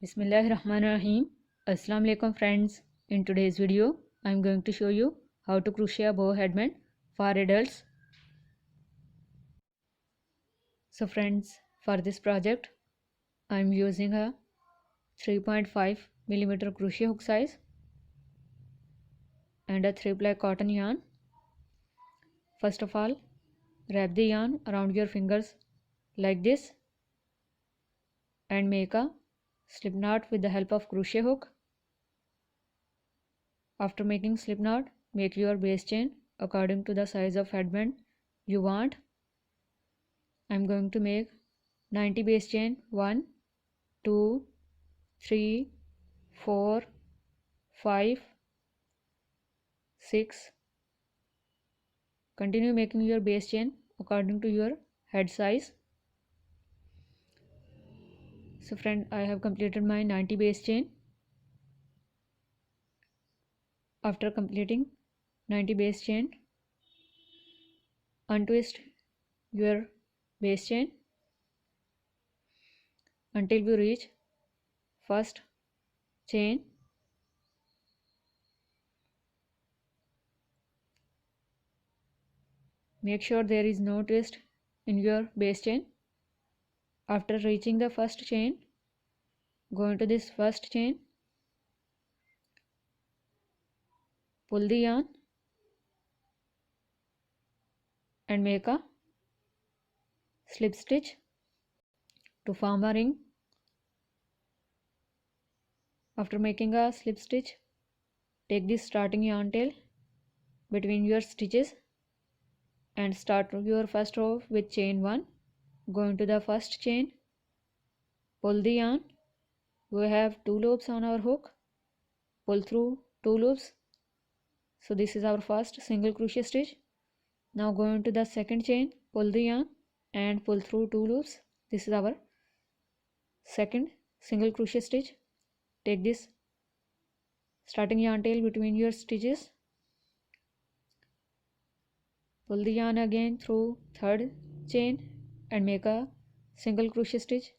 Bismillahirrahmanirrahim. Assalamu alaikum friends. In today's video, I am going to show you how to crochet a bow headband for adults. So friends, for this project, I am using a 3.5 millimeter crochet hook size and a 3-ply cotton yarn. First of all, wrap the yarn around your fingers like this and make a slip knot with the help of crochet hook. After making slip knot, make your base chain according to the size of headband you want. I am going to make 90 base chain 1, 2, 3, 4, 5, 6. Continue making your base chain according to your head size. So friend, I have completed my 90 base chain. After completing 90 base chain, untwist your base chain until you reach first chain. Make sure there is no twist in your base chain. After reaching the first chain, go into this first chain, pull the yarn and make a slip stitch to form a ring. After making a slip stitch, take this starting yarn tail between your stitches and start your first row with chain 1. Go into the first chain, pull the yarn. We have 2 loops on our hook. Pull through 2 loops. So this is our first single crochet stitch. Now go into the second chain, pull the yarn and pull through 2 loops. This is our second single crochet stitch. Take this starting yarn tail between your stitches, pull the yarn again through third chain and make a single crochet stitch.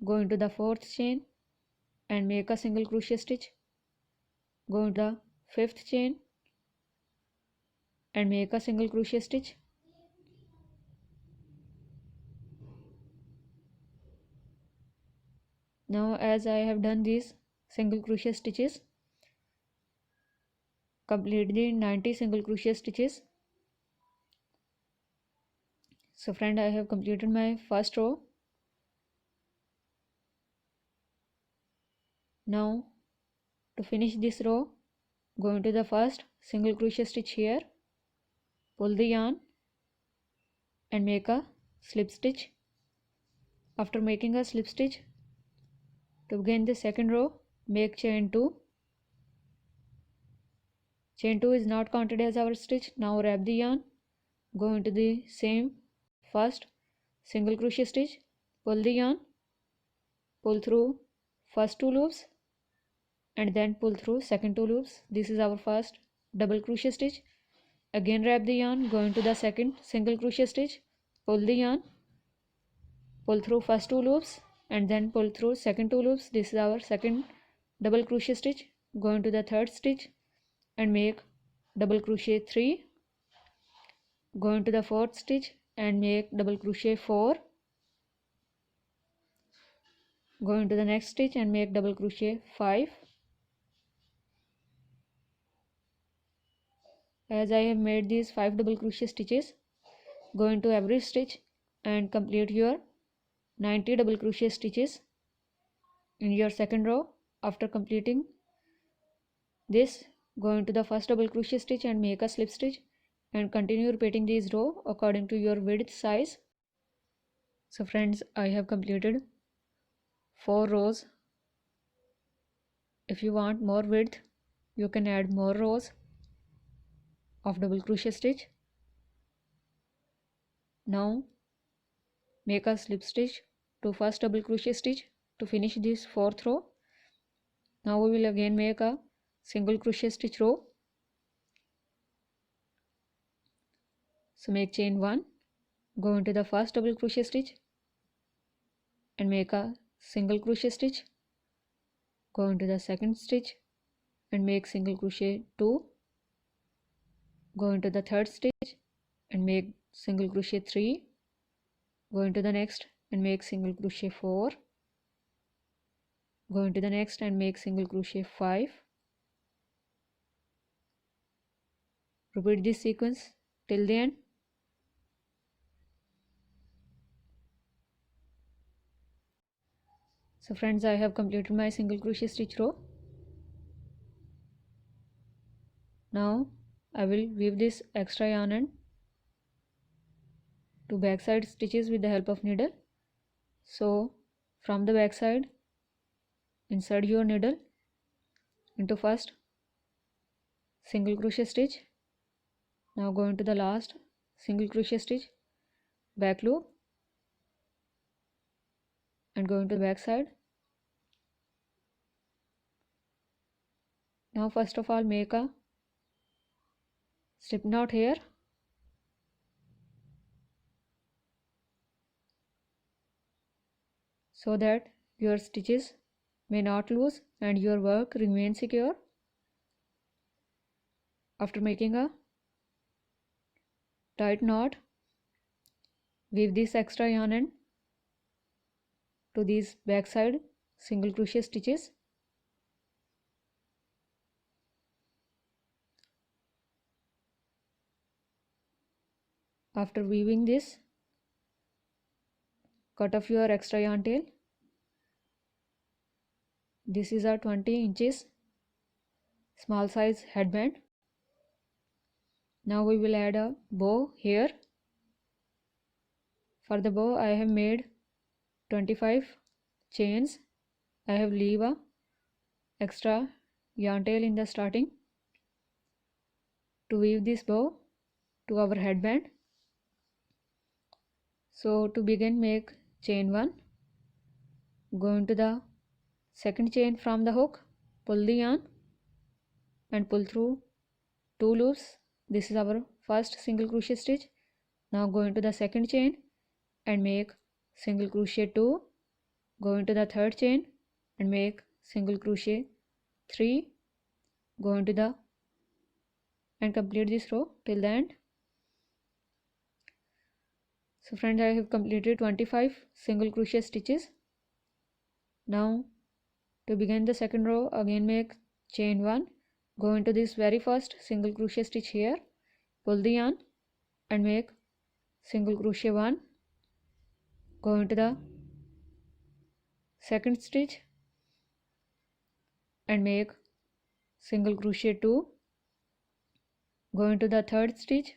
Go into the fourth chain and make a single crochet stitch. Go into the fifth chain and make a single crochet stitch. Now as I have done these single crochet stitches, complete the 90 single crochet stitches. So friend, I have completed my first row. Now to finish this row, go into the first single crochet stitch here, pull the yarn and make a slip stitch. After making a slip stitch, to begin the second row, make chain 2. Chain 2 is not counted as our stitch. Now wrap the yarn, go into the same first single crochet stitch, pull the yarn, pull through first 2 loops and then pull through second 2 loops. This is our first double crochet stitch. Again wrap the yarn, go into the second single crochet stitch, pull the yarn, pull through first 2 loops and then pull through second 2 loops. This is our second double crochet stitch. Go into the third stitch and make double crochet 3. Go into the fourth stitch and make double crochet 4. Go into the next stitch and make double crochet 5. As I have made these 5 double crochet stitches, go into every stitch and complete your 90 double crochet stitches in your second row. After completing this, go into the first double crochet stitch and make a slip stitch and continue repeating these rows according to your width size. So friends, I have completed 4 rows. If you want more width, you can add more rows of double crochet stitch. Now make a slip stitch to first double crochet stitch to finish this 4th row. Now we will again make a single crochet stitch row. So make chain 1, go into the first double crochet stitch and make a single crochet stitch. go into the second stitch and make single crochet 2, go into the third stitch and make single crochet 3, go into the next and make single crochet 4, go into the next and make single crochet 5. Repeat this sequence till the end. So friends, I have completed my single crochet stitch row. Now I will weave this extra yarn end to backside stitches with the help of needle. So from the back side, insert your needle into first single crochet stitch. Now go into the last single crochet stitch, back loop, and go into the back side. Now first of all, make a slip knot here, so that your stitches may not lose and your work remain secure. After making a tight knot, weave this extra yarn end to these backside single crochet stitches. After weaving this, cut off your extra yarn tail. This is a 20 inches small size headband. Now we will add a bow here. For the bow, I have made 25 chains. I have leave a extra yarn tail in the starting to weave this bow to our headband. So to begin, make chain 1, go into the second chain from the hook, pull the yarn and pull through 2 loops. This is our first single crochet stitch. Now go into the second chain and make single crochet 2, go into the third chain and make single crochet 3, go into the and complete this row till the end. So friends, I have completed 25 single crochet stitches. Now to begin the second row, again make chain 1, go into this very first single crochet stitch here, pull the yarn and make single crochet 1, go into the second stitch and make single crochet 2, go into the third stitch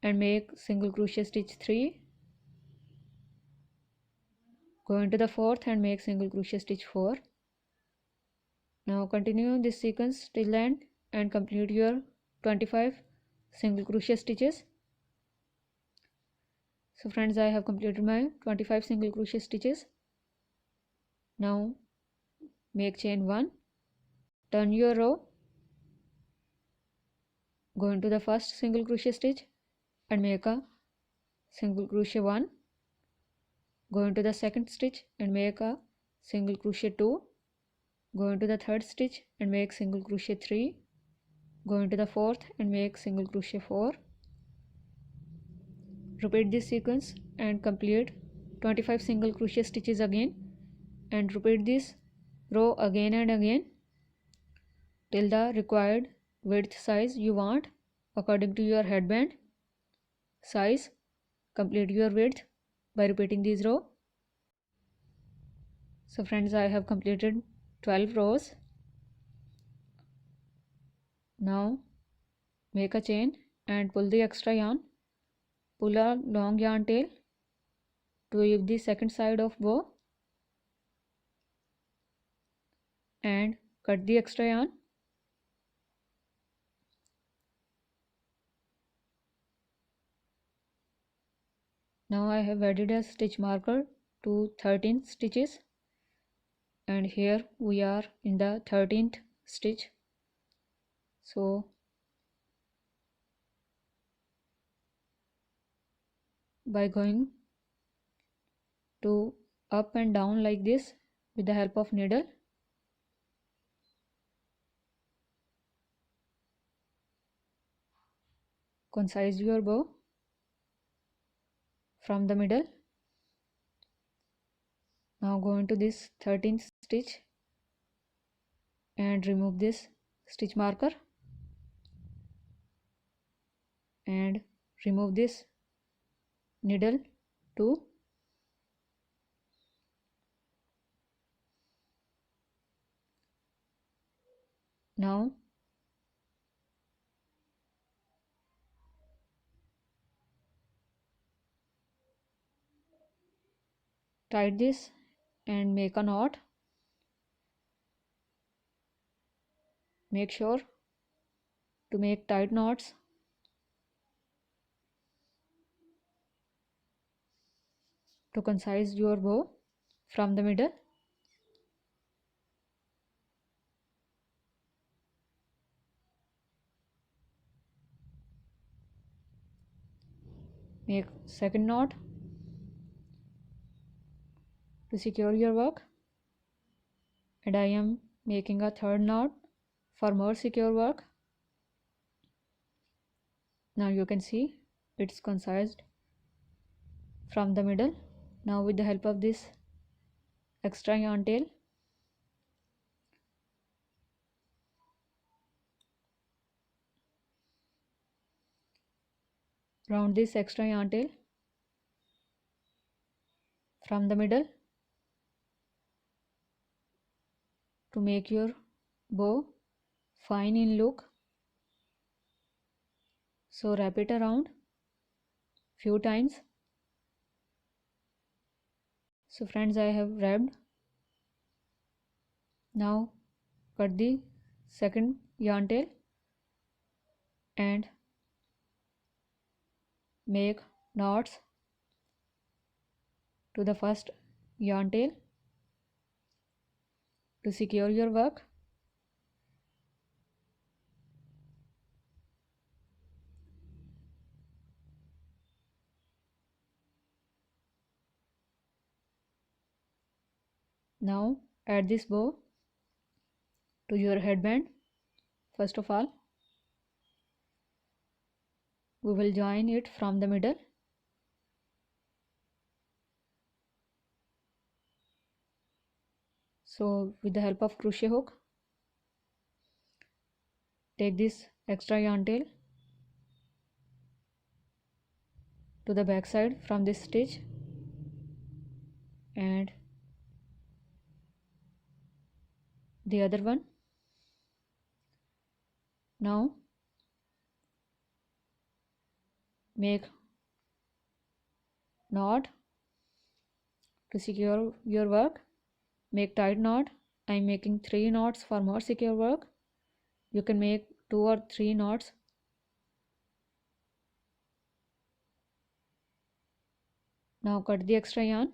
and make single crochet stitch 3, go into the fourth and make single crochet stitch 4. Now continue this sequence till the end and complete your 25 single crochet stitches. So friends, I have completed my 25 single crochet stitches. Now make chain 1, turn your row, go into the first single crochet stitch and make a single crochet 1, go into the second stitch and make a single crochet 2, go into the third stitch and make single crochet 3, go into the fourth and make single crochet 4. Repeat this sequence and complete 25 single crochet stitches again, and repeat this row again and again till the required width size you want according to your headband size. Complete your width by repeating this row. So friends, I have completed 12 rows. Now make a chain and pull the extra yarn, pull a long yarn tail to weave the second side of bow and cut the extra yarn. Now I have added a stitch marker to 13 stitches, and here we are in the 13th stitch. So by going to up and down like this with the help of needle, concise your bow from the middle. Now go into this 13th stitch and remove this stitch marker and remove this needle too. Now tie this and make a knot. Make sure to make tight knots. To concise your bow from the middle. Make second knot to secure your work, and I am making a third knot for more secure work. Now you can see it's concised from the middle. Now with the help of this extra yarn tail, round this extra yarn tail from the middle to make your bow fine in look. So wrap it around few times. So friends, I have wrapped. Now cut the second yarn tail and make knots to the first yarn tail to secure your work. Now add this bow to your headband. First of all, we will join it from the middle. So with the help of crochet hook, take this extra yarn tail to the back side from this stitch and the other one. Now make knot to secure your work. Make tight knot. I am making 3 knots for more secure work. You can make 2 or 3 knots. Now cut the extra yarn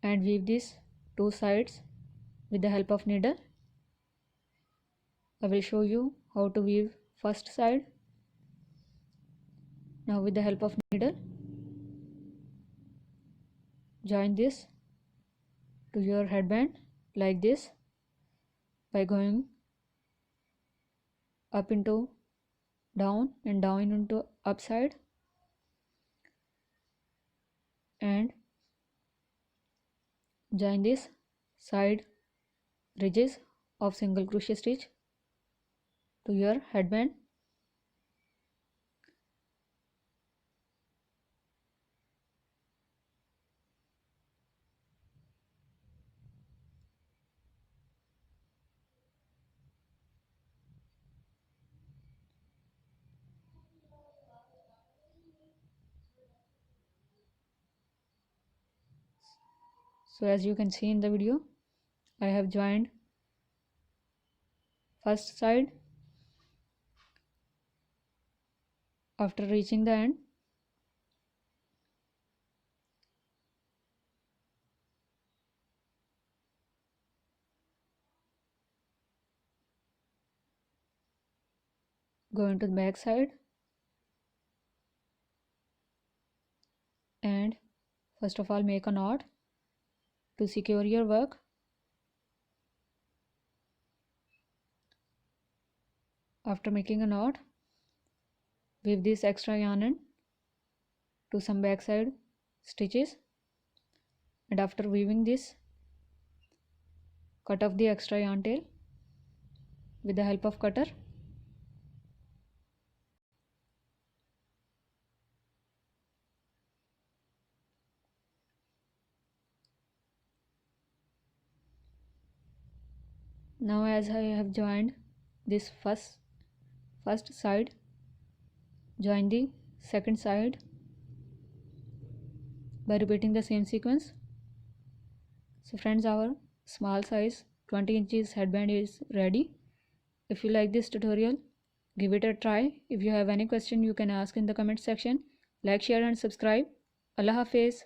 and weave these two sides with the help of needle. I will show you how to weave first side. Now with the help of needle, join this to your headband like this by going up into down and down into upside, and join this side ridges of single crochet stitch to your headband. So as you can see in the video, I have joined first side. After reaching the end, go into the back side and first of all make a knot to secure your work. After making a knot, weave this extra yarn and to some backside stitches, and after weaving this, cut off the extra yarn tail with the help of cutter. Now as I have joined this first side, join the second side by repeating the same sequence. So friends, our small size 20 inches headband is ready. If you like this tutorial, give it a try. If you have any question, you can ask in the comment section. Like, share and subscribe. Allah Hafiz.